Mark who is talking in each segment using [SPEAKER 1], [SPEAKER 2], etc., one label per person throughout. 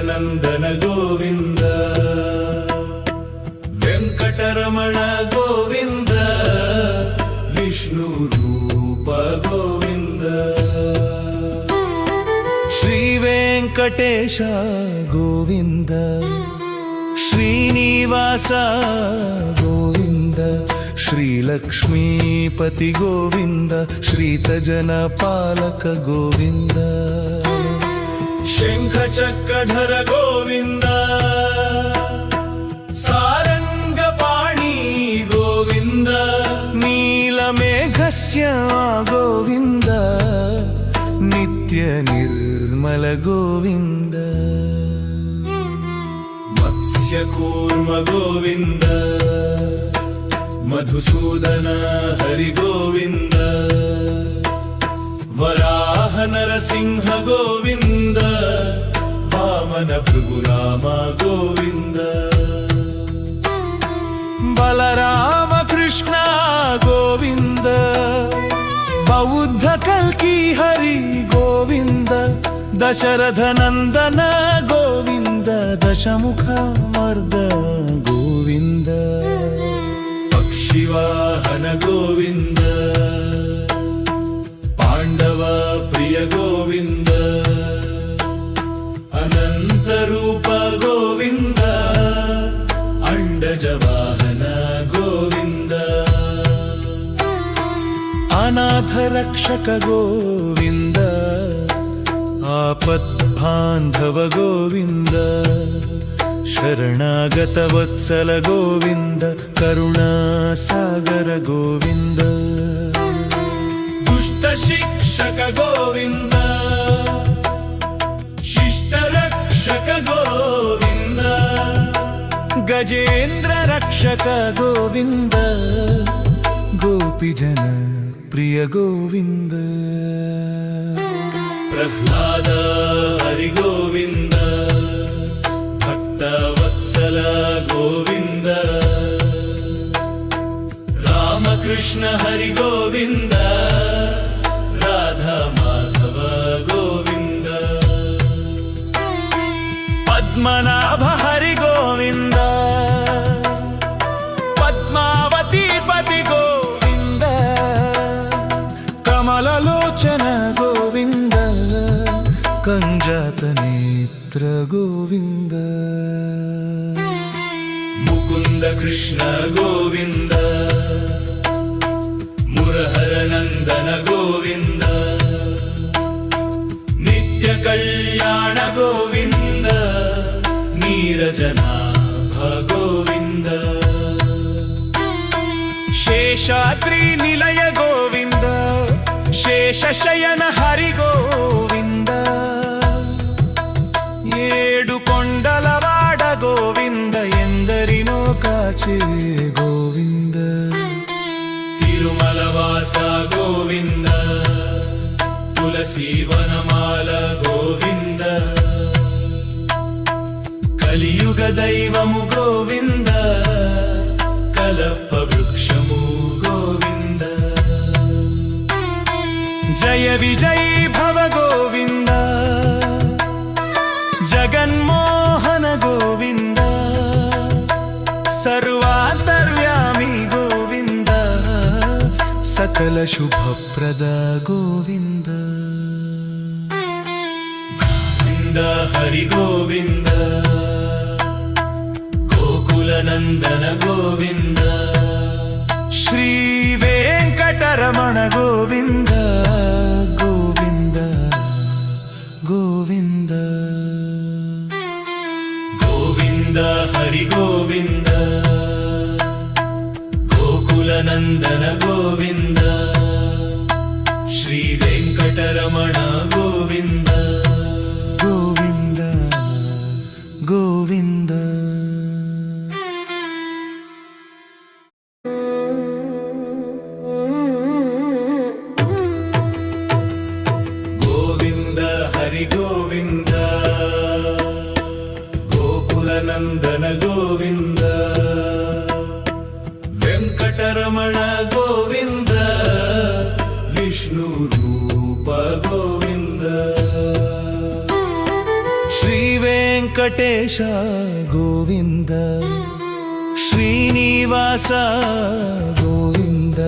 [SPEAKER 1] ಗೋಕುಲನಂದನ ಗೋವಿಂದ ವೆಂಕಟರಮಣ ಗೋವಿಂದ ವಿಷ್ಣು ರೂಪ ಗೋವಿಂದ ಶ್ರೀ ವೆಂಕಟೇಶ ಗೋವಿಂದ ಶ್ರೀನಿವಾಸ ಗೋವಿಂದ ಶ್ರೀಲಕ್ಷ್ಮೀಪತಿ ಗೋವಿಂದ ಶ್ರೀತಜನ ಪಾಲಕ ಗೋವಿಂದ ಶಂಖಚಕ್ರಧರ ಗೋವಿಂದ ಸಾರಂಗಪಾಣಿ ಗೋವಿಂದ ನೀಲಮೇಘಸ್ಯ ಗೋವಿಂದ ನಿತ್ಯ ನಿರ್ಮಲ ಗೋವಿಂದ ಮತ್ಸ್ಯಕೂರ್ಮ ಗೋವಿಂದ ಮಧುಸೂದನ ಹರಿ ಗೋವಿಂದ ವರಾಹ ನರಸಿಂಹ ಗೋವಿಂದ ವಾಮನ ಭೃಗುರಾಮ ಗೋವಿಂದ ಬಲರಾಮ ಕೃಷ್ಣ ಗೋವಿಂದ ಬೌದ್ಧ ಕಲ್ಕಿ ಹರಿ ಗೋವಿಂದ ದಶರಥ ನಂದನ ಗೋವಿಂದ ದಶಮುಖ ಮರ್ದ ಗೋವಿಂದ ಪಕ್ಷಿವಾಹನ ಗೋವಿಂದ ಪಾಂಡವ ಪ್ರಿಯ ಗೋವಿಂದ ಅನಂತ ರೂಪ ಗೋವಿಂದ ಅಂಡಜವಾಹನ ಗೋವಿಂದ ಅನಾಥ ರಕ್ಷಕ ಗೋವಿಂದ ಆಪದ್ಬಾಂಧವ ಗೋವಿಂದ ಶರಣಾಗತ ವತ್ಸಲ ಗೋವಿಂದ ಕರುಣಾಸಾಗರ ಗೋವಿಂದ ದುಷ್ಟ ಶಿಕ್ಷಕ ಗೋವಿಂದ ಶಿಷ್ಟ ರಕ್ಷಕ ಗೋವಿಂದ ಗಜೇಂದ್ರ ರಕ್ಷಕ ಗೋವಿಂದ ಗೋಪಿಜನ ಪ್ರಿಯ ಗೋವಿಂದ ಪ್ರಹ್ಲಾದ ಹರಿ ಗೋವಿಂದ ಭಕ್ತ ವತ್ಸಲ ಗೋವಿಂದ ರಾಮಕೃಷ್ಣ ಹರಿ ಗೋವಿಂದ ರಾಧಾ ಮಾಧವ ಗೋವಿಂದ ಪದ್ಮನಾಭ ಹರಿ ಗೋವಿಂದ ಪದ್ಮಾವತಿ ಪತಿ ಗೋವಿಂದ ಕಮಲಲೋಚನ ಗೋವಿಂದ ಕಂಜಾತ ನೇತ್ರ ಗೋವಿಂದ ಮುಕುಂದ ಕೃಷ್ಣ ಗೋವಿಂದ ಮುರಹರ ನಂದನ ಗೋವಿಂದ ನಿತ್ಯ ಕಲ್ಯಾಣ ಗೋವಿಂದ ನೀರಜನಾಭ ಗೋವಿಂದ ಶೇಷಾದ್ರಿ ನಿಲಯ ಗೋವಿಂದ ಶೇಷಶಯನ ಹರಿ ಗೋವಿಂದ ಏಡು ಕೊಂಡಲವಾಡ ಗೋವಿಂದ ಎಂದರಿನೋ ಕಾಚೆ ಗೋವಿಂದ ತಿರುಮಲವಾಸ ಗೋವಿಂದ ತುಳಸಿ ವನಮಾಲ ಗೋವಿಂದ కలియుగ దైవము గోవింద కలప వృక్షము గోవింద జయ విజయ భవ గోవింద జగన్మోహన గోవింద సర్వాంతర్యామి గోవింద సకల శుభప్రద గోవింద గోవింద హరి గోవింద ಗೋಕುಲನಂದನ ಗೋವಿಂದ ಶ್ರೀ ವೆಂಕಟರಮಣ ಗೋವಿಂದ ಗೋವಿಂದ ಗೋವಿಂದ ಗೋವಿಂದ ಹರಿ ಗೋವಿಂದ ಗೋಕುಲನಂದನ ಗೋವಿಂದ ಶ್ರೀ ವೆಂಕಟರಮಣ ಗೋವಿಂದ ಗೋವಿಂದ ಗೋವಿಂದ ಗೋವಿಂದ ಗೋಕುಲನಂದನ ಗೋವಿಂದ ವೆಂಕಟರಮಣ ಗೋವಿಂದ ವಿಷ್ಣು ರೂಪ ಗೋವಿಂದ ಶ್ರೀ ವೆಂಕಟೇಶ
[SPEAKER 2] ವೆಂಕಟೇಶ ಗೋವಿಂದ ಶ್ರೀನಿವಾಸ ಗೋವಿಂದ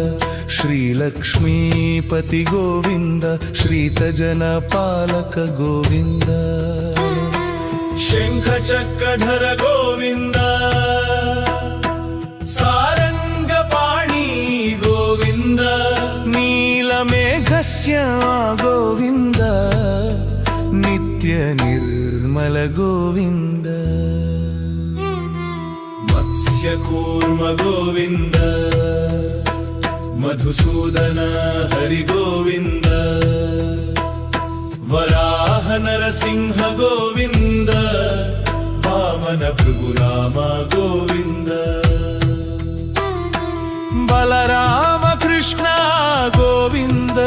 [SPEAKER 2] ಶ್ರೀಲಕ್ಷ್ಮೀಪತಿ ಗೋವಿಂದ ಶ್ರೀತಜನ ಪಾಲಕ ಗೋವಿಂದ
[SPEAKER 1] ಶಂಖ ಚಕ್ರಧರ ಗೋವಿಂದ ಸಾರಂಗಪಾಣಿ ಗೋವಿಂದ
[SPEAKER 2] ನೀಲಮೇಘಸ್ಯ ಗೋವಿಂದ ನಿತ್ಯ ನಿರ್ಮಲ ಗೋವಿಂದ
[SPEAKER 1] ಮತ್ಸ್ಯಕೂರ್ಮ ಗೋವಿಂದ ಮಧುಸೂದನ ಹರಿ ಗೋವಿಂದ ವರಾಹ ನರಸಿಂಹ ಗೋವಿಂದ ವಾಮನ ಭೃಗುರಾಮ ಗೋವಿಂದ
[SPEAKER 2] ಬಲರಾಮ ಕೃಷ್ಣ ಗೋವಿಂದ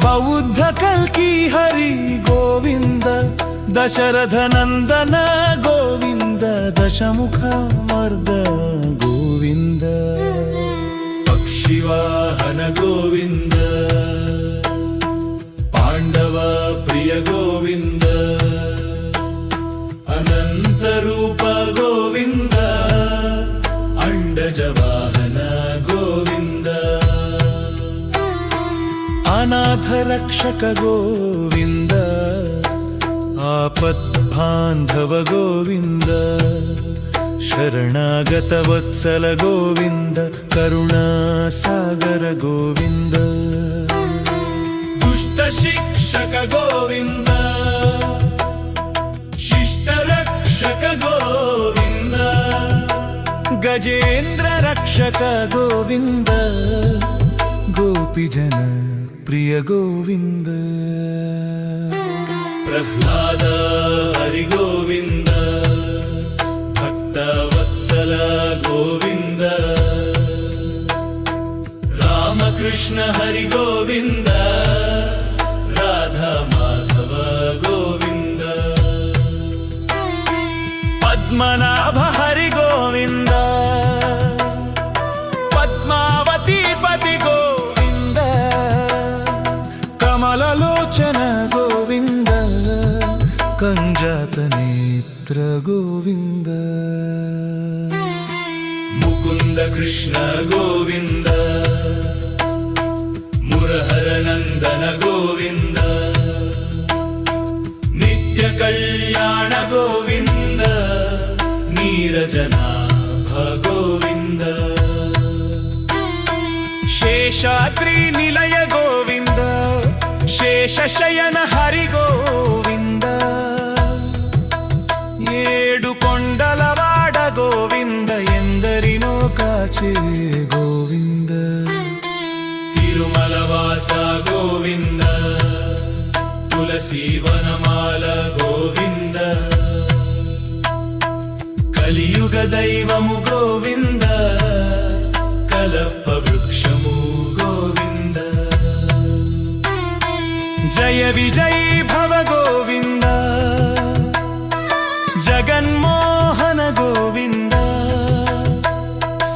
[SPEAKER 2] ಬೌದ್ಧ ಕಲ್ಕಿ ಹರಿ ಗೋವಿಂದ ದಶರಥ ನಂದನ ಗೋವಿಂದ ದಶಮುಖ ಮರ್ದ ಗೋವಿಂದ
[SPEAKER 1] ಪಕ್ಷಿವಾಹನ ಗೋವಿಂದ ಪಾಂಡವ ಪ್ರಿಯ ಗೋವಿಂದ ಅನಂತ ರೂಪ ಗೋವಿಂದ ಅಂಡಜ ವಾಹನ ಗೋವಿಂದ
[SPEAKER 2] ಅನಾಥ ರಕ್ಷಕ ಗೋವಿಂದ ಆಪದ್ಬಾಂಧವ ಗೋವಿಂದ ಶರಣಾಗತ ವತ್ಸಲ ಗೋವಿಂದ ಕರುಣಾ ಸಾಗರ ಗೋವಿಂದ
[SPEAKER 1] ದುಷ್ಟ ಶಿಕ್ಷಕ ಗೋವಿಂದ ಶಿಷ್ಟ ರಕ್ಷಕ ಗೋವಿಂದ
[SPEAKER 2] ಗಜೇಂದ್ರ ರಕ್ಷಕ ಗೋವಿಂದ ಗೋಪಿ ಜನ ಪ್ರಿಯ ಗೋವಿಂದ
[SPEAKER 1] ಪ್ರಹ್ಲಾದ ಹರಿ ಗೋವಿಂದ ಭಕ್ತ ವತ್ಸಲ ಗೋವಿಂದ ರಾಮಕೃಷ್ಣ ಹರಿ ಗೋವಿಂದ ರಾಧಾ ಮಾಧವ ಗೋವಿಂದ
[SPEAKER 2] ಪದ್ಮನಾಭ ಹರಿ ಗೋವಿಂದ ಪದ್ಮಾವತಿ ಪತಿ ಗೋವಿಂದ ಕಮಲಲೋಚನ ಗೋವಿಂದ ಕಂಜಾತ ನೇತ್ರ ಗೋವಿಂದ
[SPEAKER 1] ಮುಕುಂದ ಕೃಷ್ಣ ಗೋವಿಂದ ಮುರಹರ ನಂದನ ಗೋವಿಂದ ನಿತ್ಯ ಕಲ್ಯಾಣ ಗೋವಿಂದ ನೀರಜನಾಭ ಗೋವಿಂದ
[SPEAKER 2] ಶೇಷಾದ್ರಿ ನಿಲಯ ಗೋವಿಂದ ಶೇಷಶಯನ ಹರಿ ಗೋವಿಂದ ಏಡು ಕೊಂಡಲವಾಡ ಗೋವಿಂದ ಎಂದರಿನೋ ಕಾಚೆ ಗೋವಿಂದ
[SPEAKER 1] ತಿರುಮಲವಾಸ ಗೋವಿಂದ ತುಳಸಿ ವನಮಾಲ ಗೋವಿಂದ కలియుగ దైవము గోవింద కలప వృక్షము గోవింద
[SPEAKER 2] జయ విజయ భవ గోవింద జగన్మోహన గోవింద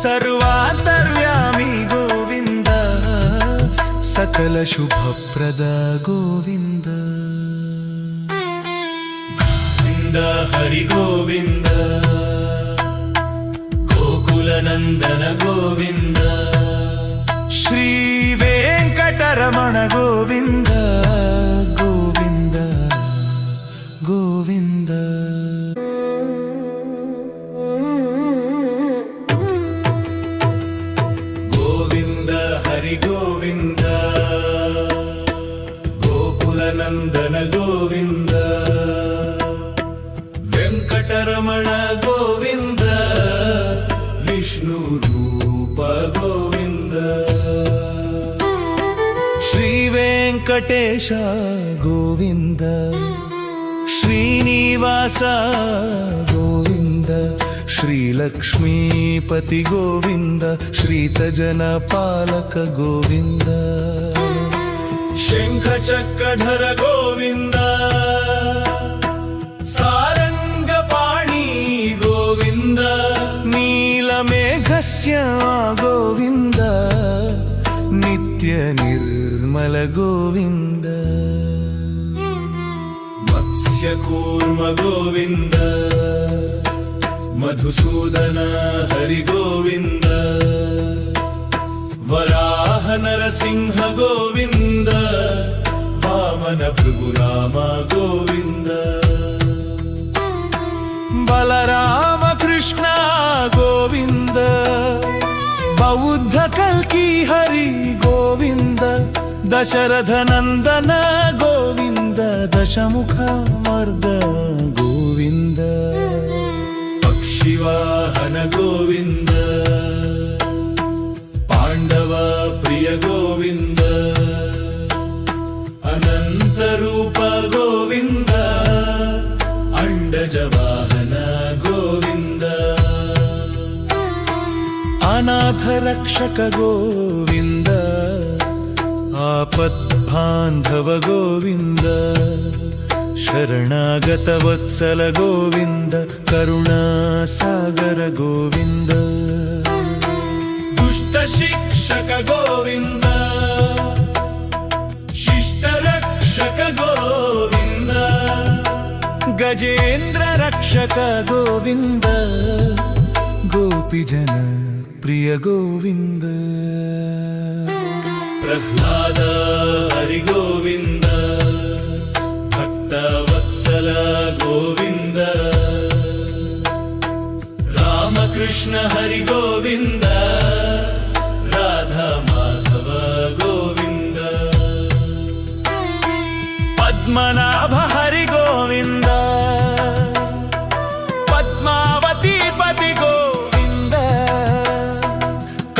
[SPEAKER 2] సర్వాంతర్యామి గోవింద సకల శుభప్రద గోవింద
[SPEAKER 1] హరి గోవింద గోకులనందన గోవింద
[SPEAKER 2] శ్రీ వెంకటరమణ గోవింద గోవింద గోవింద
[SPEAKER 1] గోవింద హరి గోవింద గోకులనందన గోవింద వెంకటరమణ గోవింద విష్ణు రూప గోవింద
[SPEAKER 2] శ్రీ వెంకటేశ గోవింద శ్రీనివాస గోవింద శ్రీలక్ష్మీపతి గోవింద శ్రీతజన పాలక గోవింద
[SPEAKER 1] శంఖ చక్రధర గోవింద సారంగపాణి గోవింద
[SPEAKER 2] నీలమేఘస్య గోవింద నిత్య నిర్మల గోవింద
[SPEAKER 1] మత్స్య मत्स्यकूर्म गोविन्द मधुसूदन हरि गोविन्द वराह नरसिंह गोविन्द वामन भृगुराम गोविन्द
[SPEAKER 2] बलराम कृष्ण गोविन्द बौद्ध कल्की हरि गोविन्द दशरथ नन्दन गोविन्द दशमुख मर्द गोविन्द
[SPEAKER 1] पक्षिवाहन गोविन्द पाण्डव प्रिय गोविन्द अनन्तरूप गोविन्द अण्डजवाहन गोविन्द
[SPEAKER 2] अनाथ रक्षक गोविन्द आपद्बान्धव गोविन्द शरणागत वत्सल गोविन्द करुणासागर गोविन्द
[SPEAKER 1] दुष्ट शिक्षक गोविन्द शिष्ट रक्षक गोविन्द
[SPEAKER 2] गजेन्द्र रक्षक गोविन्द गोपीजन प्रिय गोविन्द
[SPEAKER 1] प्रह्लाद हरि गोविन्द भक्तवत्सल गोविन्द रामकृष्ण हरि गोविन्द राधा माधव गोविन्द
[SPEAKER 2] पद्मनाभ हरि गोविन्द पद्मावती पति गोविन्द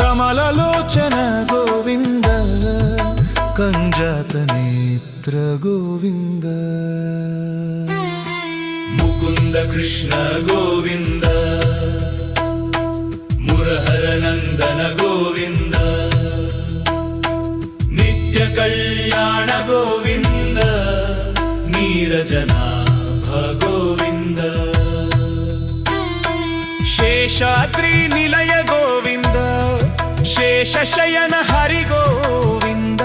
[SPEAKER 2] कमललोचन गोविन्द कंजात नेत्र गोविन्द
[SPEAKER 1] मुकुन्द कृष्ण गोविन्द मुरहर नन्दन गोविन्द नित्य कल्याण गोविन्द नीरजनाभ गोविन्द
[SPEAKER 2] शेषाद्रि निलय गोविन्द शेषशयन हरि गोविन्द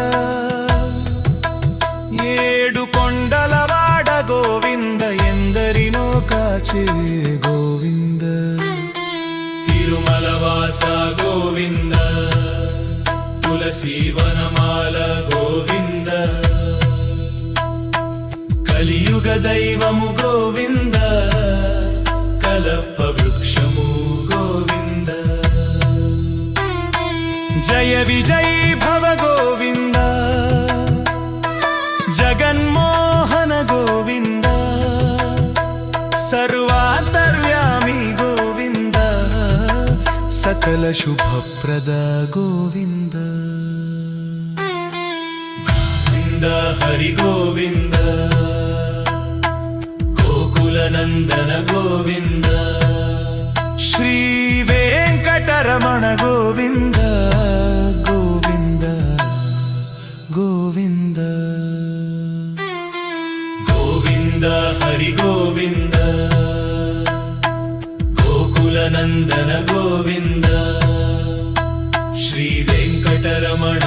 [SPEAKER 2] ఏడు కొండలవాడ గోవింద ఎందరినో కాచే గోవింద
[SPEAKER 1] తిరుమల వాస గోవింద తులసి వనమాల గోవింద కలియుగ దైవము గోవింద కలప వృక్షము గోవింద
[SPEAKER 2] జయ విజయీ భవ గోవింద जगन्मोहन गोविन्द सर्वान्तर्यामी गोविन्द सकल शुभप्रद गोविन्द
[SPEAKER 1] गोविन्द हरि गोविन्द गोकुलनन्दन गोविन्द
[SPEAKER 2] श्री वेङ्कटरमण गोविन्द गोविन्द गोविन्द
[SPEAKER 1] गोविन्द हरि गोविन्द गोकुलनन्दन गोविन्द श्री वेङ्कटरमण